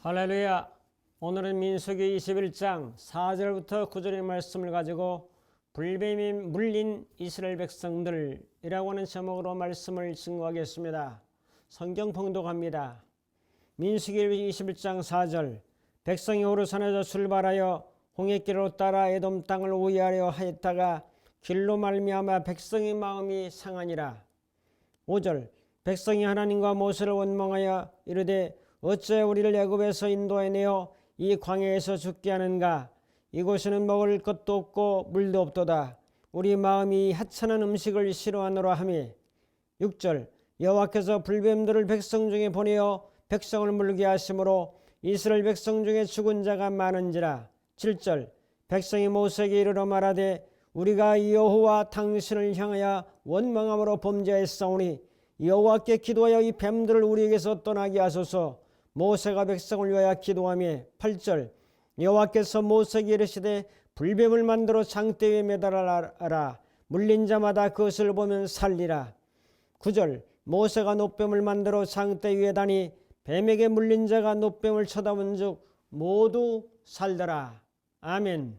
할렐루야. 오늘은 민수기 21장 4절부터 9절의 말씀을 가지고 불뱀이 물린 이스라엘 백성들이라고 하는 제목으로 말씀을 증거하겠습니다. 성경 봉독합니다. 민수기 21장 4절 백성이 호르산에서 출발하여 홍해길로 따라 에돔 땅을 우회하려 하였다가 길로 말미암아 백성의 마음이 상하니라. 5절 백성이 하나님과 모세를 원망하여 이르되 어째 우리를 애굽에서 인도해내어 이 광야에서 죽게 하는가? 이곳에는 먹을 것도 없고 물도 없도다. 우리 마음이 하찮은 음식을 싫어하노라 하며. 6절 여호와께서 불뱀들을 백성 중에 보내어 백성을 물게 하심으로 이스라엘 백성 중에 죽은 자가 많은지라. 7절 백성이 모세에게 이르러 말하되 우리가 여호와 당신을 향하여 원망함으로 범죄했사오니 여호와께 기도하여 이 뱀들을 우리에게서 떠나게 하소서. 모세가 백성을 위하여 기도하며. 8절 여호와께서 모세에게 이르시되 불뱀을 만들어 장대 위에 매달아라. 물린 자마다 그것을 보면 살리라. 9절 모세가 놋뱀을 만들어 장대 위에 다니 뱀에게 물린 자가 놋뱀을 쳐다본 즉 모두 살더라. 아멘.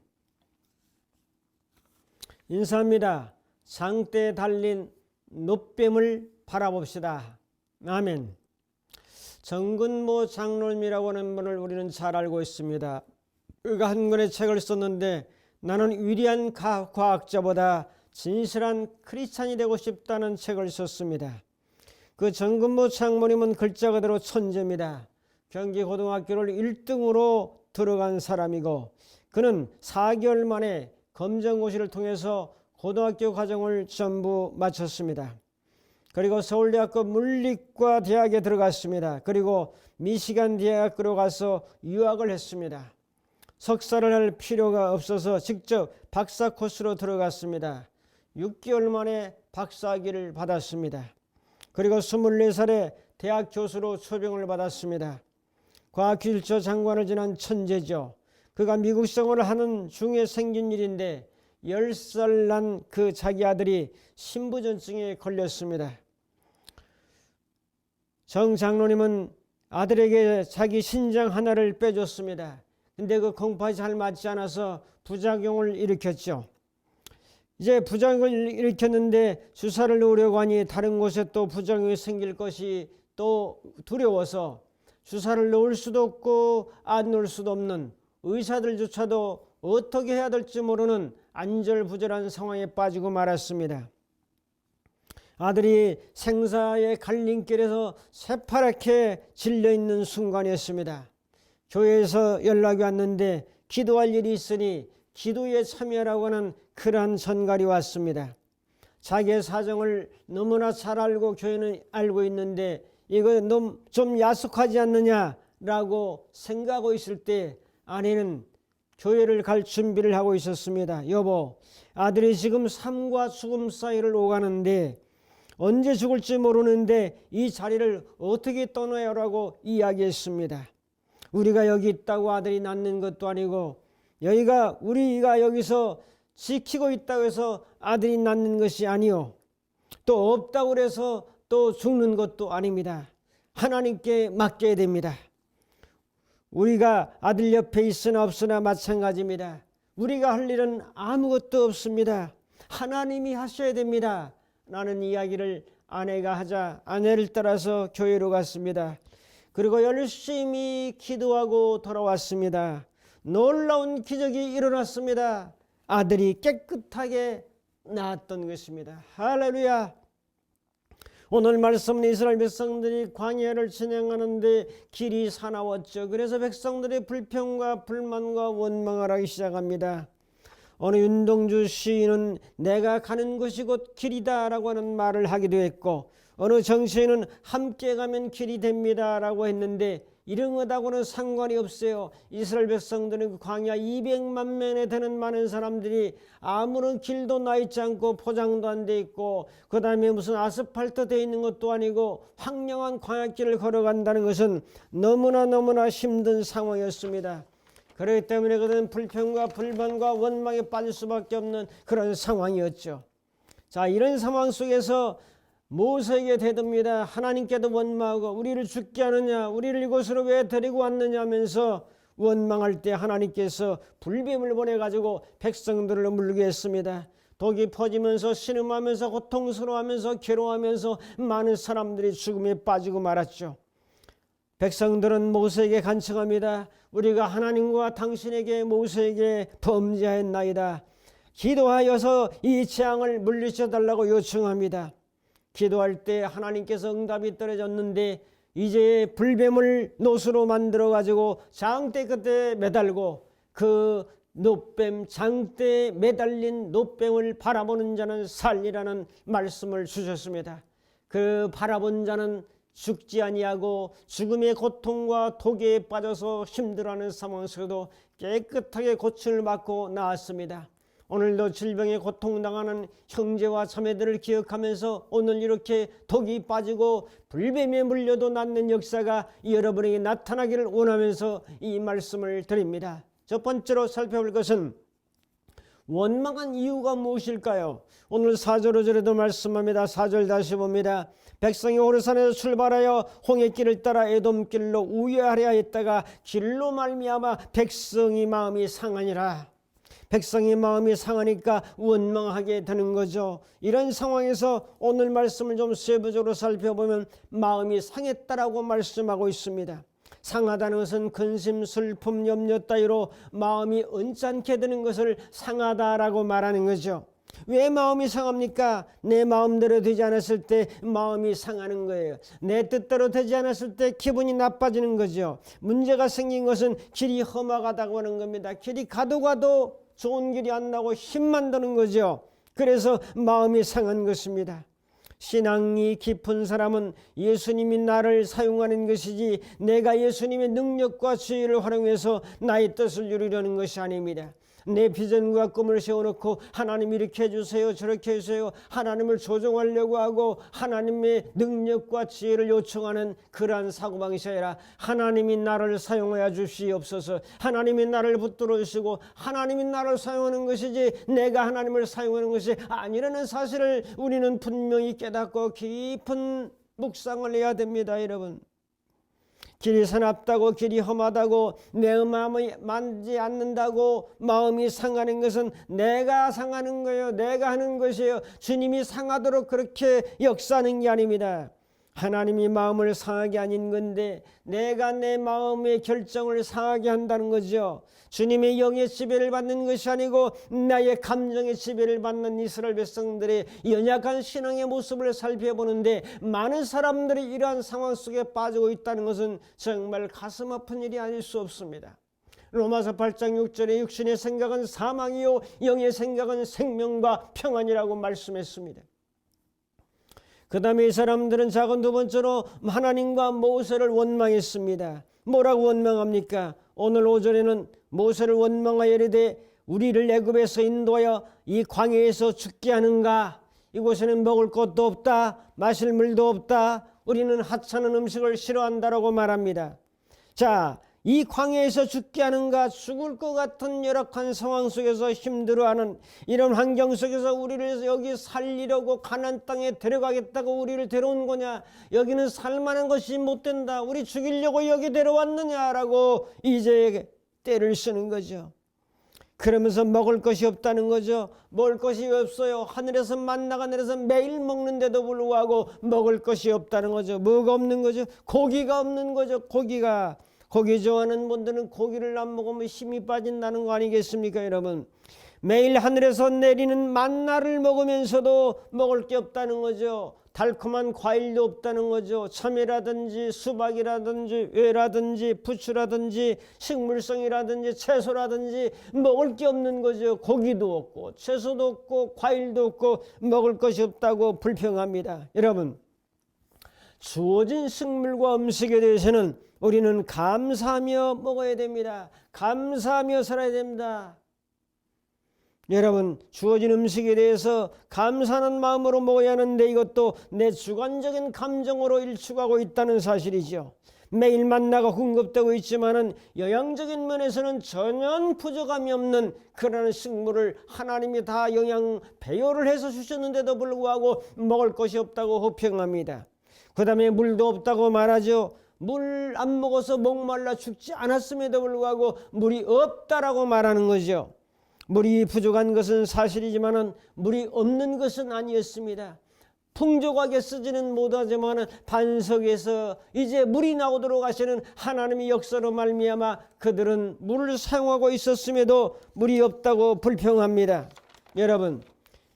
인사합니다. 장대에 달린 놋뱀을 바라봅시다. 아멘. 정근모 장로님이라고 하는 분을 우리는 잘 알고 있습니다. 그가 한 권의 책을 썼는데 나는 위대한 과학자보다 진실한 크리스찬이 되고 싶다는 책을 썼습니다. 그 정근모 장모님은 글자 그대로 천재입니다. 경기고등학교를 1등으로 들어간 사람이고 그는 4개월 만에 검정고시를 통해서 고등학교 과정을 전부 마쳤습니다. 그리고 서울대학교 물리과 대학에 들어갔습니다. 그리고 미시간 대학으로 가서 유학을 했습니다. 석사를 할 필요가 없어서 직접 박사 코스로 들어갔습니다. 6개월 만에 박사학위를 받았습니다. 그리고 24살에 대학 교수로 초빙을 받았습니다. 과학기술처 장관을 지낸 천재죠. 그가 미국 생활을 하는 중에 생긴 일인데 10살 난 그 자기 아들이 신부전증에 걸렸습니다. 정 장로님은 아들에게 자기 신장 하나를 빼줬습니다. 근데 그 공파에 잘 맞지 않아서 부작용을 일으켰죠. 이제 부작용을 일으켰는데 주사를 놓으려고 하니 다른 곳에 또 부작용이 생길 것이 또 두려워서 주사를 놓을 수도 없고 안 놓을 수도 없는 의사들조차도 어떻게 해야 될지 모르는 안절부절한 상황에 빠지고 말았습니다. 아들이 생사의 갈림길에서 새파랗게 질려있는 순간이었습니다. 교회에서 연락이 왔는데 기도할 일이 있으니 기도에 참여하라고 하는 그러한 전갈이 왔습니다. 자기의 사정을 너무나 잘 알고 교회는 알고 있는데 이거 너무 좀 야속하지 않느냐라고 생각하고 있을 때 아내는 교회를 갈 준비를 하고 있었습니다. 여보, 아들이 지금 삶과 죽음 사이를 오가는데 언제 죽을지 모르는데 이 자리를 어떻게 떠나요라고 이야기했습니다. 우리가 여기 있다고 아들이 낫는 것도 아니고 우리가 여기서 지키고 있다고 해서 아들이 낫는 것이 아니요. 또 없다고 해서 또 죽는 것도 아닙니다. 하나님께 맡겨야 됩니다. 우리가 아들 옆에 있으나 없으나 마찬가지입니다. 우리가 할 일은 아무것도 없습니다. 하나님이 하셔야 됩니다. 라는 이야기를 아내가 하자 아내를 따라서 교회로 갔습니다. 그리고 열심히 기도하고 돌아왔습니다. 놀라운 기적이 일어났습니다. 아들이 깨끗하게 나았던 것입니다. 할렐루야. 오늘 말씀은 이스라엘 백성들이 광야를 진행하는데 길이 사나웠죠. 그래서 백성들의 불평과 불만과 원망을 하기 시작합니다. 어느 윤동주 시인은 내가 가는 곳이 곧 길이다 라고 하는 말을 하기도 했고 어느 정치인은 함께 가면 길이 됩니다 라고 했는데 이런 것하고는 상관이 없어요. 이스라엘 백성들은 그 광야 200만 명에 되는 많은 사람들이 아무런 길도 나 있지 않고 포장도 안 돼 있고 그 다음에 무슨 아스팔트 돼 있는 것도 아니고 황량한 광야길을 걸어간다는 것은 너무나 힘든 상황이었습니다. 그렇기 때문에 그들은 불평과 불만과 원망에 빠질 수밖에 없는 그런 상황이었죠. 자, 이런 상황 속에서 모세에게 대듭니다. 하나님께도 원망하고 우리를 죽게 하느냐, 우리를 이곳으로 왜 데리고 왔느냐 하면서 원망할 때 하나님께서 불뱀을 보내가지고 백성들을 물게 했습니다. 독이 퍼지면서 신음하면서 고통스러워하면서 괴로워하면서 많은 사람들이 죽음에 빠지고 말았죠. 백성들은 모세에게 간청합니다. 우리가 하나님과 당신에게 모세에게 범죄하였나이다. 기도하여서 이 재앙을 물리쳐 달라고 요청합니다. 기도할 때 하나님께서 응답이 떨어졌는데 이제 불뱀을 노수로 만들어 가지고 장대 끝에 매달고 그 노뱀 장대에 매달린 노뱀을 바라보는 자는 살리라는 말씀을 주셨습니다. 그 바라본 자는 죽지 아니하고 죽음의 고통과 독에 빠져서 힘들어하는 상황 속에도 깨끗하게 고침을 받고 나았습니다. 오늘도 질병에 고통당하는 형제와 자매들을 기억하면서 오늘 이렇게 독이 빠지고 불뱀에 물려도 낫는 역사가 여러분에게 나타나기를 원하면서 이 말씀을 드립니다. 첫 번째로 살펴볼 것은 원망한 이유가 무엇일까요? 오늘 4절 5절에도 말씀합니다. 4절 다시 봅니다. 백성이 호르산에서 출발하여 홍해길을 따라 에돔길로 우회하려 했다가 길로 말미암아 백성이 마음이 상하니라. 백성의 마음이 상하니까 원망하게 되는 거죠. 이런 상황에서 오늘 말씀을 좀 세부적으로 살펴보면 마음이 상했다라고 말씀하고 있습니다. 상하다는 것은 근심, 슬픔, 염려 따위로 마음이 언짢게 되는 것을 상하다라고 말하는 거죠. 왜 마음이 상합니까? 내 마음대로 되지 않았을 때 마음이 상하는 거예요. 내 뜻대로 되지 않았을 때 기분이 나빠지는 거죠. 문제가 생긴 것은 길이 험악하다고 하는 겁니다. 길이 가도 좋은 길이 안 나고 힘만 드는 거죠. 그래서 마음이 상한 것입니다. 신앙이 깊은 사람은 예수님이 나를 사용하는 것이지 내가 예수님의 능력과 지혜를 활용해서 나의 뜻을 이루려는 것이 아닙니다. 내 비전과 꿈을 세워놓고 하나님 이렇게 해주세요 저렇게 해주세요 하나님을 조종하려고 하고 하나님의 능력과 지혜를 요청하는 그러한 사고방식이 아니라 하나님이 나를 사용하여 주시옵소서, 하나님이 나를 붙들어 주시고 하나님이 나를 사용하는 것이지 내가 하나님을 사용하는 것이 아니라는 사실을 우리는 분명히 깨닫고 깊은 묵상을 해야 됩니다. 여러분, 길이 사납다고 길이 험하다고 내 마음이 맞지 않는다고 마음이 상하는 것은 내가 상하는 거예요. 내가 하는 것이에요. 주님이 상하도록 그렇게 역사하는 게 아닙니다. 하나님이 마음을 상하게 아닌 건데 내가 내 마음의 결정을 상하게 한다는 거죠. 주님의 영의 지배를 받는 것이 아니고 나의 감정의 지배를 받는 이스라엘 백성들의 연약한 신앙의 모습을 살펴보는데 많은 사람들이 이러한 상황 속에 빠지고 있다는 것은 정말 가슴 아픈 일이 아닐 수 없습니다. 로마서 8장 6절에 육신의 생각은 사망이요 영의 생각은 생명과 평안이라고 말씀했습니다. 그 다음에 이 사람들은 작은 두 번째로 하나님과 모세를 원망했습니다. 뭐라고 원망합니까? 오늘 5절에는 모세를 원망하여 이르되 우리를 애굽에서 인도하여 이 광야에서 죽게 하는가? 이곳에는 먹을 것도 없다, 마실 물도 없다, 우리는 하찮은 음식을 싫어한다라고 말합니다. 자, 이 광야에서 죽게 하는가? 죽을 것 같은 열악한 상황 속에서 힘들어하는 이런 환경 속에서 우리를 여기 살리려고 가나안 땅에 데려가겠다고 우리를 데려온 거냐? 여기는 살만한 것이 못 된다, 우리 죽이려고 여기 데려왔느냐라고 이제 때를 쓰는 거죠. 그러면서 먹을 것이 없다는 거죠. 먹을 것이 없어요. 하늘에서 만나가 내려서 매일 먹는데도 불구하고 먹을 것이 없다는 거죠. 뭐가 없는 거죠? 고기가 없는 거죠. 고기 좋아하는 분들은 고기를 안 먹으면 힘이 빠진다는 거 아니겠습니까, 여러분? 매일 하늘에서 내리는 만나를 먹으면서도 먹을 게 없다는 거죠. 달콤한 과일도 없다는 거죠. 참외라든지 수박이라든지 외라든지 부추라든지 식물성이라든지 채소라든지 먹을 게 없는 거죠. 고기도 없고 채소도 없고 과일도 없고 먹을 것이 없다고 불평합니다. 여러분, 주어진 식물과 음식에 대해서는 우리는 감사하며 먹어야 됩니다. 감사하며 살아야 됩니다. 여러분, 주어진 음식에 대해서 감사하는 마음으로 먹어야 하는데 이것도 내 주관적인 감정으로 일축하고 있다는 사실이죠. 매일 만나가 공급되고 있지만은 영양적인 면에서는 전혀 부족함이 없는 그런 식물을 하나님이 다 영양 배열을 해서 주셨는데도 불구하고 먹을 것이 없다고 호평합니다. 그 다음에 물도 없다고 말하죠. 물 안 먹어서 목말라 죽지 않았음에도 불구하고 물이 없다라고 말하는 거죠. 물이 부족한 것은 사실이지만은 물이 없는 것은 아니었습니다. 풍족하게 쓰지는 못하지만 반석에서 이제 물이 나오도록 하시는 하나님의 역사로 말미암아 그들은 물을 사용하고 있었음에도 물이 없다고 불평합니다. 여러분,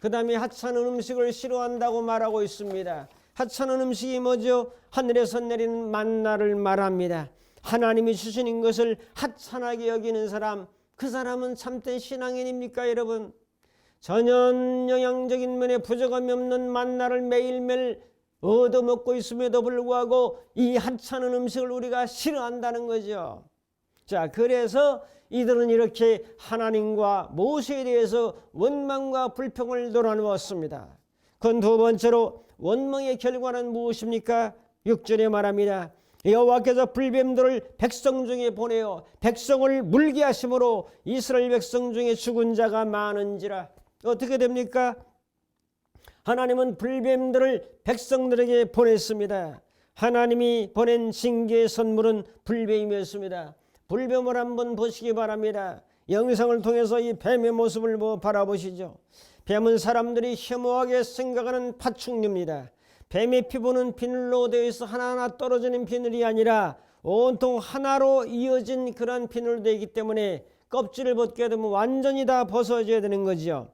그 다음에 하찮은 음식을 싫어한다고 말하고 있습니다. 하찮은 음식이 뭐죠? 하늘에서 내리는 만나를 말합니다. 하나님이 주시는 것을 하찮게 여기는 사람, 그 사람은 참된 신앙인입니까 여러분? 전혀 영양적인 면에 부족함이 없는 만나를 매일매일 얻어먹고 있음에도 불구하고 이 하찮은 음식을 우리가 싫어한다는 거죠. 자, 그래서 이들은 이렇게 하나님과 모세에 대해서 원망과 불평을 돌아누었습니다. 그건 두 번째로 원망의 결과는 무엇입니까? 6절에 말합니다. 여호와께서 불뱀들을 백성 중에 보내어 백성을 물게 하심으로 이스라엘 백성 중에 죽은 자가 많은지라. 어떻게 됩니까? 하나님은 불뱀들을 백성들에게 보냈습니다. 하나님이 보낸 징계의 선물은 불뱀이었습니다. 불뱀을 한번 보시기 바랍니다. 영상을 통해서 이 뱀의 모습을 바라보시죠. 뱀은 사람들이 혐오하게 생각하는 파충류입니다. 뱀의 피부는 비늘로 되어 있어 하나하나 떨어지는 비늘이 아니라 온통 하나로 이어진 그런 비늘로 되어 있기 때문에 껍질을 벗게 되면 완전히 다 벗어져야 되는 거죠.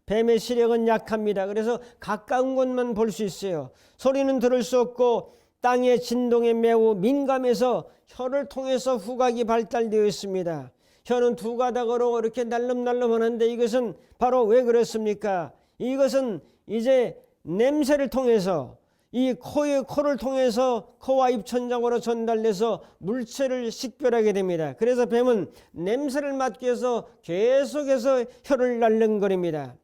뱀의 시력은 약합니다. 그래서 가까운 곳만 볼 수 있어요. 소리는 들을 수 없고 땅의 진동에 매우 민감해서 혀를 통해서 후각이 발달되어 있습니다. 혀는 두 가닥으로 이렇게 날름날름 하는데 이것은 바로 왜 그렇습니까? 이것은 이제 냄새를 통해서 이 코를 통해서 코와 입천장으로 전달돼서 물체를 식별하게 됩니다. 그래서 뱀은 냄새를 맡기 위해서 계속해서 혀를 날름거립니다.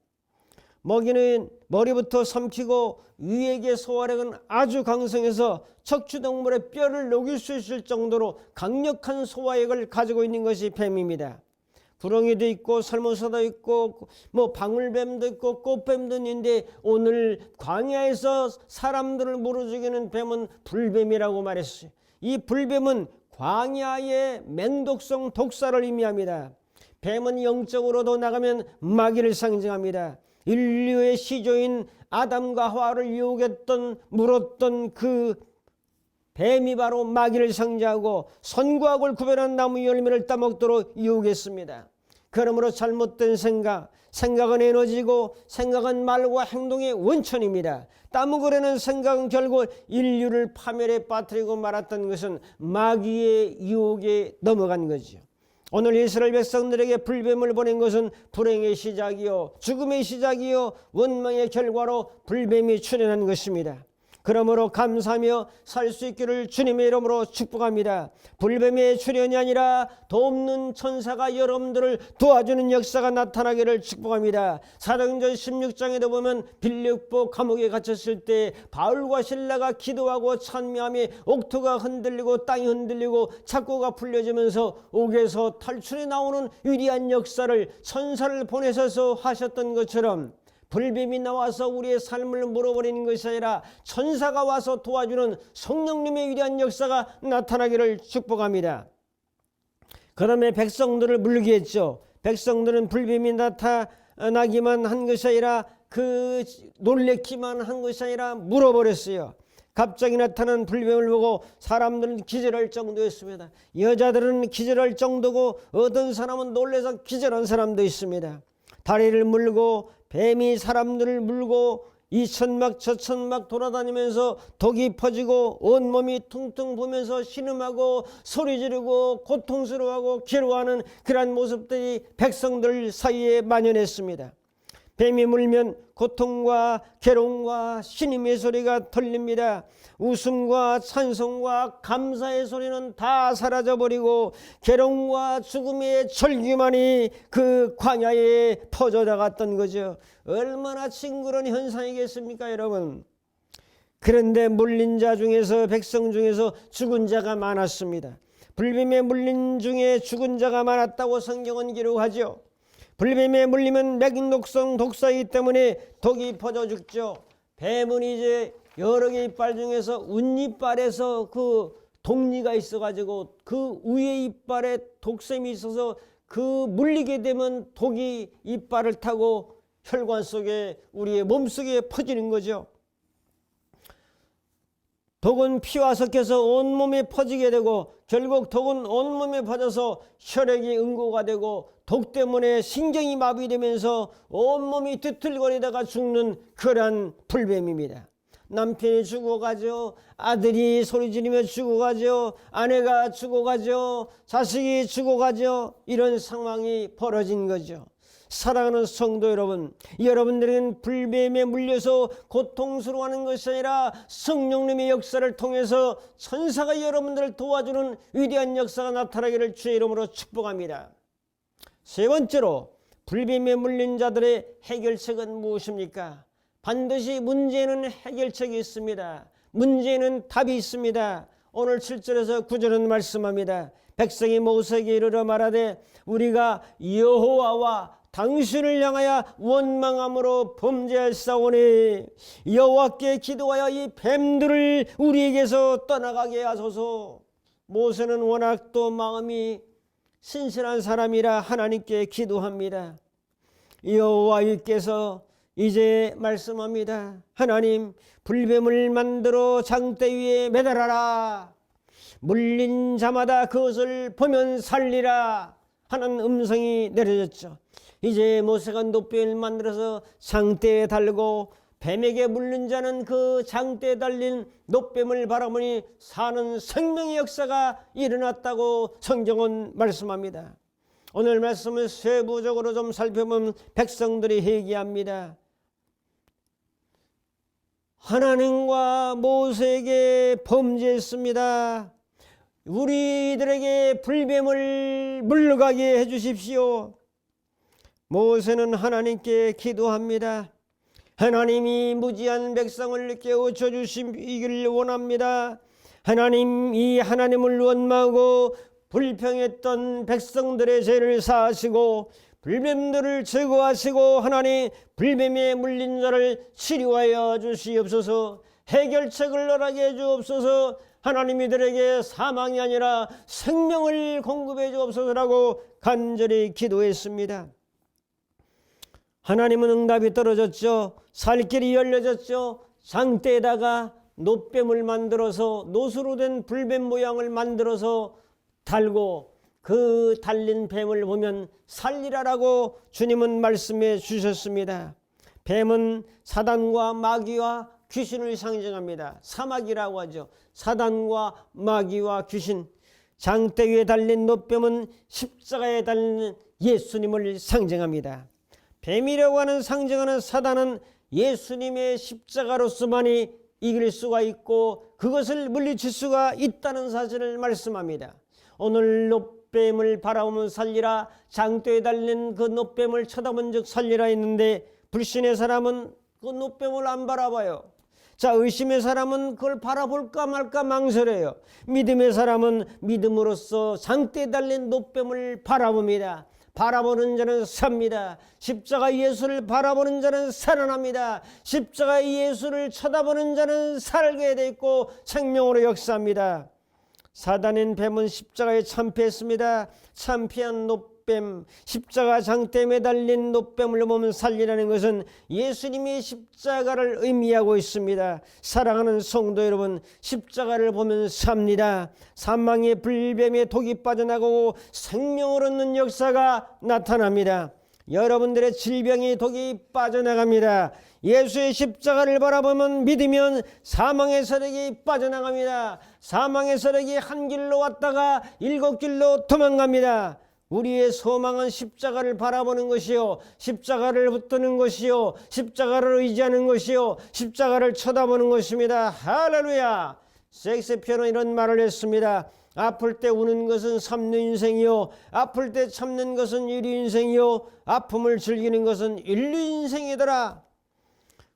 먹이는 머리부터 삼키고 위액의 소화력은 아주 강성해서 척추동물의 뼈를 녹일 수 있을 정도로 강력한 소화액을 가지고 있는 것이 뱀입니다. 구렁이도 있고 설모사도 있고 방울뱀도 있고 꽃뱀도 있는데 오늘 광야에서 사람들을 물어 죽이는 뱀은 불뱀이라고 말했어요. 이 불뱀은 광야의 맹독성 독사를 의미합니다. 뱀은 영적으로도 나가면 마귀를 상징합니다. 인류의 시조인 아담과 하와를 유혹했던 물었던 그 뱀이 바로 마귀를 상징하고 선과 악을 구별한 나무 열매를 따먹도록 유혹했습니다. 그러므로 잘못된 생각은 에너지고 생각은 말과 행동의 원천입니다. 따먹으려는 생각은 결국 인류를 파멸에 빠뜨리고 말았던 것은 마귀의 유혹에 넘어간 거죠. 오늘 이스라엘 백성들에게 불뱀을 보낸 것은 불행의 시작이요 죽음의 시작이요 원망의 결과로 불뱀이 출현한 것입니다. 그러므로 감사하며 살 수 있기를 주님의 이름으로 축복합니다. 불뱀의 출현이 아니라 돕는 천사가 여러분들을 도와주는 역사가 나타나기를 축복합니다. 사도행전 16장에도 보면 빌립보 감옥에 갇혔을 때 바울과 실라가 기도하고 찬미하며 옥토가 흔들리고 땅이 흔들리고 착고가 풀려지면서 옥에서 탈출해 나오는 위대한 역사를 천사를 보내셔서 하셨던 것처럼 불뱀이 나와서 우리의 삶을 물어버리는 것이 아니라 천사가 와서 도와주는 성령님의 위대한 역사가 나타나기를 축복합니다. 그 다음에 백성들을 물게 했죠. 백성들은 불뱀이 나타나기만 한 것이 아니라 놀래키만 한 것이 아니라 물어버렸어요. 갑자기 나타난 불뱀을 보고 사람들은 기절할 정도였습니다. 여자들은 기절할 정도고 어떤 사람은 놀라서 기절한 사람도 있습니다. 다리를 물고 뱀이 사람들을 물고 이천막 저천막 돌아다니면서 독이 퍼지고 온몸이 퉁퉁 부면서 신음하고 소리 지르고 고통스러워하고 괴로워하는 그러한 모습들이 백성들 사이에 만연했습니다. 뱀이 물면 고통과 괴로움과 신음의 소리가 들립니다. 웃음과 찬송과 감사의 소리는 다 사라져버리고 괴로움과 죽음의 절규만이 그 광야에 퍼져나갔던 거죠. 얼마나 징그러운 현상이겠습니까 여러분. 그런데 물린 자 중에서 백성 중에서 죽은 자가 많았습니다. 불뱀에 물린 중에 죽은 자가 많았다고 성경은 기록하죠. 불뱀에 물리면 맥독성 독사이기 때문에 독이 퍼져 죽죠. 뱀은 이제 여러 개의 이빨 중에서 운이빨에서 그 독리가 있어가지고 그 위에 이빨에 독샘이 있어서 그 물리게 되면 독이 이빨을 타고 혈관 속에 우리의 몸속에 퍼지는 거죠. 독은 피와 섞여서 온몸에 퍼지게 되고 결국 독은 온몸에 퍼져서 혈액이 응고가 되고 독 때문에 신경이 마비되면서 온몸이 뒤틀거리다가 죽는 그러한 불뱀입니다. 남편이 죽어가죠. 아들이 소리 지르며 죽어가죠. 아내가 죽어가죠. 자식이 죽어가죠. 이런 상황이 벌어진 거죠. 사랑하는 성도 여러분, 여러분들은 불뱀에 물려서 고통스러워하는 것이 아니라 성령님의 역사를 통해서 천사가 여러분들을 도와주는 위대한 역사가 나타나기를 주의 이름으로 축복합니다. 세 번째로, 불뱀에 물린 자들의 해결책은 무엇입니까? 반드시 문제에는 해결책이 있습니다. 문제에는 답이 있습니다. 오늘 7절에서 9절은 말씀합니다. 백성이 모세에게 이르러 말하되 우리가 여호와와 당신을 향하여 원망함으로 범죄하사오니 여호와께 기도하여 이 뱀들을 우리에게서 떠나가게 하소서. 모세는 워낙 또 마음이 신실한 사람이라 하나님께 기도합니다. 여호와께서 이제 말씀합니다. 하나님, 불뱀을 만들어 장대 위에 매달아라. 물린 자마다 그것을 보면 살리라 하는 음성이 내려졌죠. 이제 모세가 놋뱀을 만들어서 장대에 달고 뱀에게 물린 자는 그 장대에 달린 놋뱀을 바라보니 사는 생명의 역사가 일어났다고 성경은 말씀합니다. 오늘 말씀을 세부적으로 좀 살펴보면 백성들이 회개합니다. 하나님과 모세에게 범죄했습니다. 우리들에게 불뱀을 물러가게 해주십시오. 모세는 하나님께 기도합니다. 하나님이 무지한 백성을 깨우쳐 주시기를 원합니다. 하나님, 이 하나님을 원망하고 불평했던 백성들의 죄를 사하시고 불뱀들을 제거하시고 하나님, 불뱀에 물린 자를 치료하여 주시옵소서. 해결책을 허락해 주옵소서. 하나님, 이들에게 사망이 아니라 생명을 공급해 주옵소서라고 간절히 기도했습니다. 하나님은 응답이 떨어졌죠. 살 길이 열려졌죠. 장대에다가 놋뱀을 만들어서 놋으로 된 불뱀 모양을 만들어서 달고 그 달린 뱀을 보면 살리라라고 주님은 말씀해 주셨습니다. 뱀은 사단과 마귀와 귀신을 상징합니다. 사마귀라고 하죠. 사단과 마귀와 귀신. 장대 위에 달린 놋뱀은 십자가에 달린 예수님을 상징합니다. 뱀이라고 하는 상징하는 사단은 예수님의 십자가로서만이 이길 수가 있고 그것을 물리칠 수가 있다는 사실을 말씀합니다. 오늘 놋뱀을 바라보면 살리라, 장대에 달린 그 놋뱀을 쳐다본 즉 살리라 했는데 불신의 사람은 그 놋뱀을 안 바라봐요. 자, 의심의 사람은 그걸 바라볼까 말까 망설여요. 믿음의 사람은 믿음으로써 장대에 달린 놋뱀을 바라봅니다. 바라보는 자는 삽니다. 십자가 예수를 바라보는 자는 살아납니다. 십자가 예수를 쳐다보는 자는 살게 돼 있고 생명으로 역사합니다. 사단인 뱀은 십자가에 참패했습니다. 참패한 놋뱀, 십자가 장대에 매달린 놋뱀을 보면 살리라는 것은 예수님이 십자가를 의미하고 있습니다. 사랑하는 성도 여러분, 십자가를 보면 삽니다. 사망의 불뱀에 독이 빠져나가고 생명을 얻는 역사가 나타납니다. 여러분들의 질병이 독이 빠져나갑니다. 예수의 십자가를 바라보면 믿으면 사망의 세력이 빠져나갑니다. 사망의 세력이 한 길로 왔다가 7길로 도망갑니다. 우리의 소망은 십자가를 바라보는 것이요, 십자가를 붙드는 것이요, 십자가를 의지하는 것이요, 십자가를 쳐다보는 것입니다. 할렐루야. 섹스피어는 이런 말을 했습니다. 아플 때 우는 것은 삶의 인생이요, 아플 때 참는 것은 인류 인생이요, 아픔을 즐기는 것은 인류 인생이더라.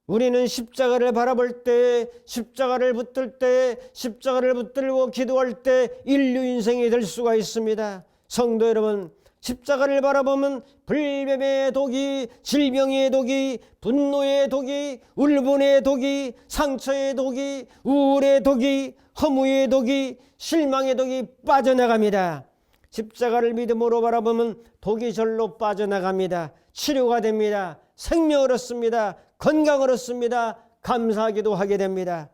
우리는 십자가를 바라볼 때, 십자가를 붙들 때, 십자가를 붙들고 기도할 때 인류 인생이 될 수가 있습니다. 성도 여러분, 십자가를 바라보면 불뱀의 독이, 질병의 독이, 분노의 독이, 울분의 독이, 상처의 독이, 우울의 독이, 허무의 독이, 실망의 독이 빠져나갑니다. 십자가를 믿음으로 바라보면 독이 절로 빠져나갑니다. 치료가 됩니다. 생명을 얻습니다. 건강을 얻습니다. 감사하기도 하게 됩니다.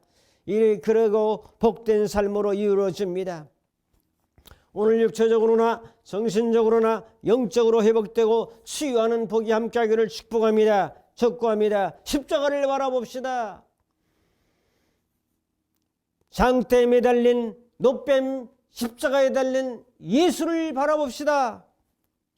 그러고 복된 삶으로 이루어집니다. 오늘 육체적으로나 정신적으로나 영적으로 회복되고 치유하는 복이 함께하기를 축복합니다. 촉구합니다. 십자가를 바라봅시다. 장대에 매달린 노뱀 십자가에 달린 예수를 바라봅시다.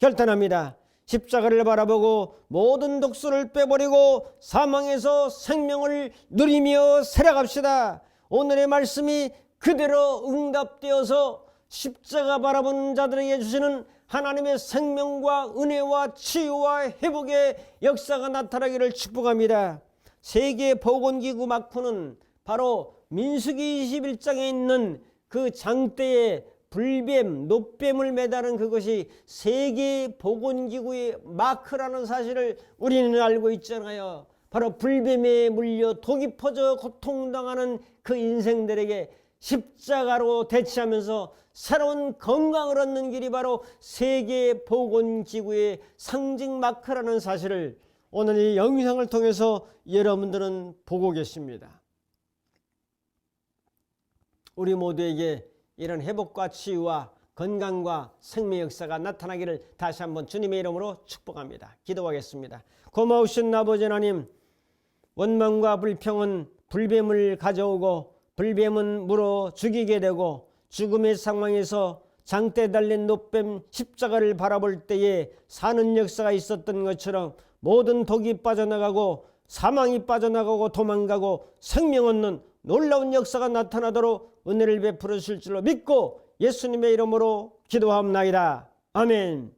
결단합니다. 십자가를 바라보고 모든 독소를 빼버리고 사망에서 생명을 누리며 살아갑시다. 오늘의 말씀이 그대로 응답되어서 십자가 바라보는 자들에게 주시는 하나님의 생명과 은혜와 치유와 회복의 역사가 나타나기를 축복합니다. 세계보건기구 막프는 바로 민수기 21장에 있는 그 장대에 불뱀, 노뱀을 매다는 그것이 세계보건기구의 마크라는 사실을 우리는 알고 있잖아요. 바로 불뱀에 물려 독이 퍼져 고통당하는 그 인생들에게 십자가로 대치하면서 새로운 건강을 얻는 길이 바로 세계보건기구의 상징 마크라는 사실을 오늘 이 영상을 통해서 여러분들은 보고 계십니다. 우리 모두에게 이런 회복과 치유와 건강과 생명 역사가 나타나기를 다시 한번 주님의 이름으로 축복합니다. 기도하겠습니다. 고마우신 아버지 하나님, 원망과 불평은 불뱀을 가져오고 불뱀은 물어 죽이게 되고 죽음의 상황에서 장대 달린 노뱀 십자가를 바라볼 때에 사는 역사가 있었던 것처럼 모든 독이 빠져나가고 사망이 빠져나가고 도망가고 생명 얻는 놀라운 역사가 나타나도록 은혜를 베풀어 주실 줄로 믿고 예수님의 이름으로 기도합나이다. 아멘.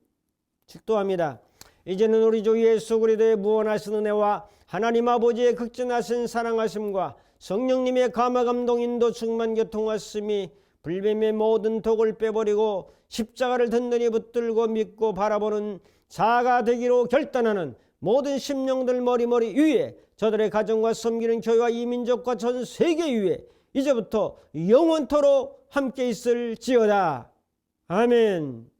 축도합니다. 이제는 우리 주 예수 그리스도의 무한하신 은혜와 하나님 아버지의 극진하신 사랑하심과 성령님의 감화 감동 인도 충만 교통하심이 불뱀의 모든 독을 빼버리고 십자가를 든든히 붙들고 믿고 바라보는 자가 되기로 결단하는 모든 심령들 머리머리 위에 저들의 가정과 섬기는 교회와 이민족과 전 세계 위에 이제부터 영원토록 함께 있을지어다. 아멘.